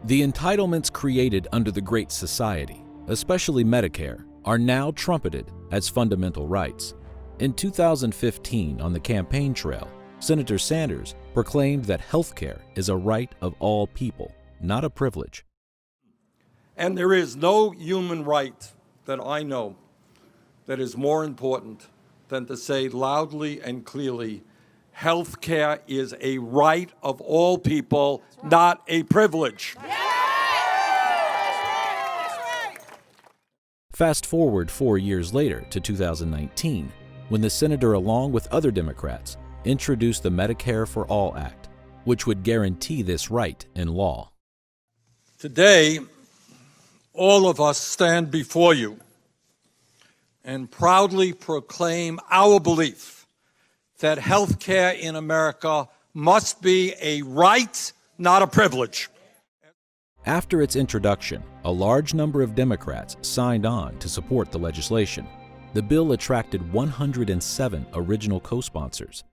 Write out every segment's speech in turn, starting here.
The entitlements created under the Great Society, especially Medicare, are now trumpeted as fundamental rights. In 2015, on the campaign trail, Senator Sanders proclaimed that health care is a right of all people, not a privilege. And there is no human right that I know that is more important than to say loudly and clearly, health care is a right of all people, not a privilege. Fast forward 4 years later to 2019, when the senator, along with other Democrats, introduced the Medicare for All Act, which would guarantee this right in law. Today, all of us stand before you and proudly proclaim our belief that health care in America must be a right, not a privilege. After its introduction, a large number of Democrats signed on to support the legislation. The bill attracted 107 original co-sponsors.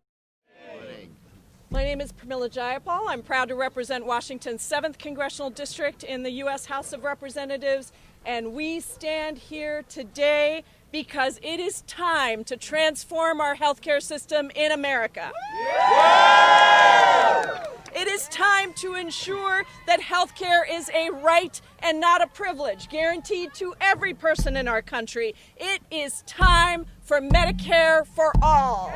My name is Pramila Jayapal. I'm proud to represent Washington's 7th Congressional District in the U.S. House of Representatives, and we stand here today because it is time to transform our healthcare system in America. It is time to ensure that healthcare is a right and not a privilege, guaranteed to every person in our country. It is time for Medicare for all.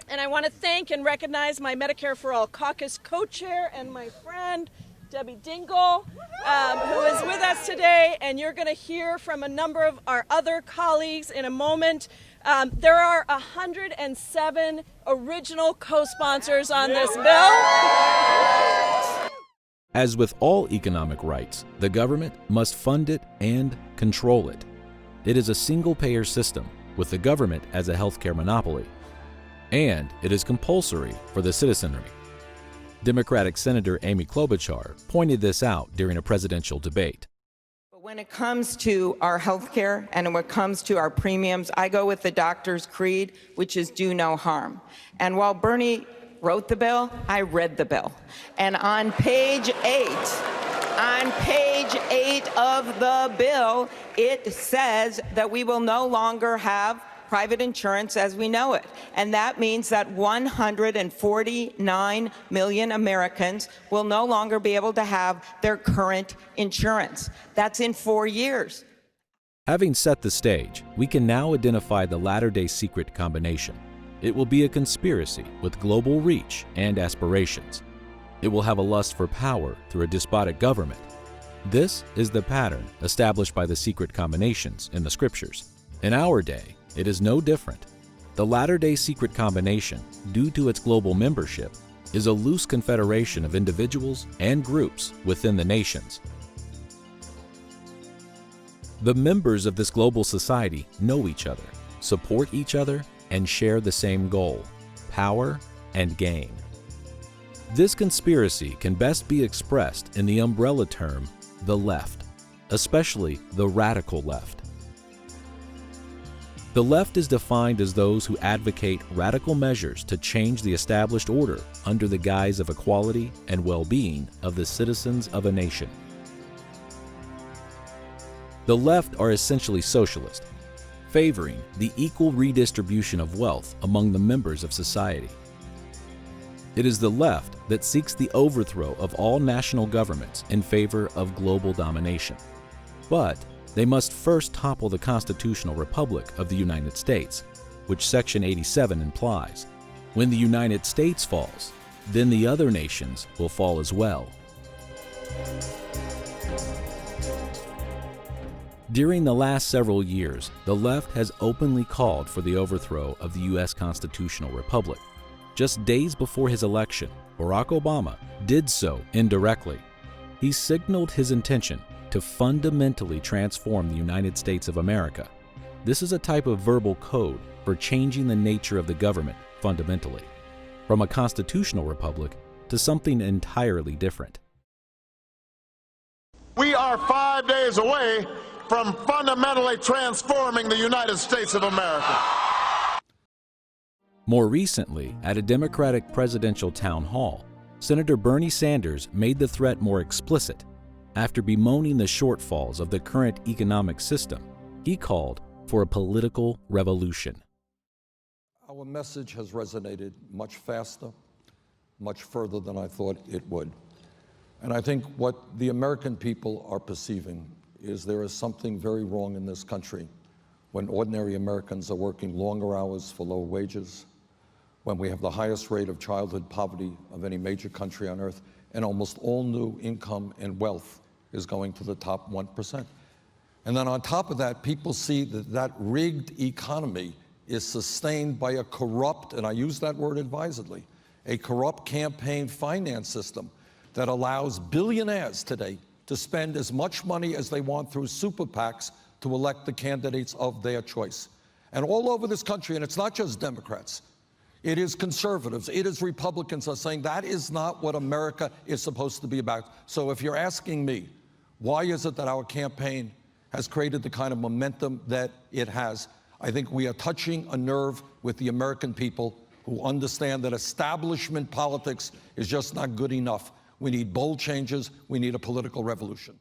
And I want to thank and recognize my Medicare for All caucus co-chair and my friend, Debbie Dingell, who is with us today, and you're going to hear from a number of our other colleagues in a moment. There are 107 original co-sponsors on this bill. As with all economic rights, the government must fund it and control it. It is a single-payer system with the government as a healthcare monopoly, and it is compulsory for the citizenry. Democratic Senator Amy Klobuchar pointed this out during a presidential debate. But when it comes to our health care and when it comes to our premiums, I go with the doctor's creed, which is do no harm. And while Bernie wrote the bill, I read the bill. And on page 8 of the bill, it says that we will no longer have private insurance as we know it. And that means that 149 million Americans will no longer be able to have their current insurance. That's in 4 years. Having set the stage, we can now identify the latter-day secret combination. It will be a conspiracy with global reach and aspirations. It will have a lust for power through a despotic government. This is the pattern established by the secret combinations in the scriptures. In our day, it is no different. The latter-day secret combination, due to its global membership, is a loose confederation of individuals and groups within the nations. The members of this global society know each other, support each other, and share the same goal: power and gain. This conspiracy can best be expressed in the umbrella term, the left, especially the radical left. The left is defined as those who advocate radical measures to change the established order under the guise of equality and well-being of the citizens of a nation. The left are essentially socialist, favoring the equal redistribution of wealth among the members of society. It is the left that seeks the overthrow of all national governments in favor of global domination. But they must first topple the constitutional republic of the United States, which Section 87 implies. When the United States falls, then the other nations will fall as well. During the last several years, the left has openly called for the overthrow of the U.S. constitutional republic. Just days before his election, Barack Obama did so indirectly. He signaled his intention to fundamentally transform the United States of America. This is a type of verbal code for changing the nature of the government fundamentally, from a constitutional republic to something entirely different. We are 5 days away from fundamentally transforming the United States of America. More recently, at a Democratic presidential town hall, Senator Bernie Sanders made the threat more explicit. After bemoaning the shortfalls of the current economic system, he called for a political revolution. Our message has resonated much faster, much further than I thought it would. And I think what the American people are perceiving is there is something very wrong in this country when ordinary Americans are working longer hours for lower wages, when we have the highest rate of childhood poverty of any major country on earth, and almost all new income and wealth is going to the top 1%. And then on top of that, people see that that rigged economy is sustained by a corrupt, and I use that word advisedly, a corrupt campaign finance system that allows billionaires today to spend as much money as they want through super PACs to elect the candidates of their choice. And all over this country, and it's not just Democrats, it is conservatives, it is Republicans are saying that is not what America is supposed to be about. So if you're asking me, why is it that our campaign has created the kind of momentum that it has, I think we are touching a nerve with the American people who understand that establishment politics is just not good enough. We need bold changes. We need a political revolution.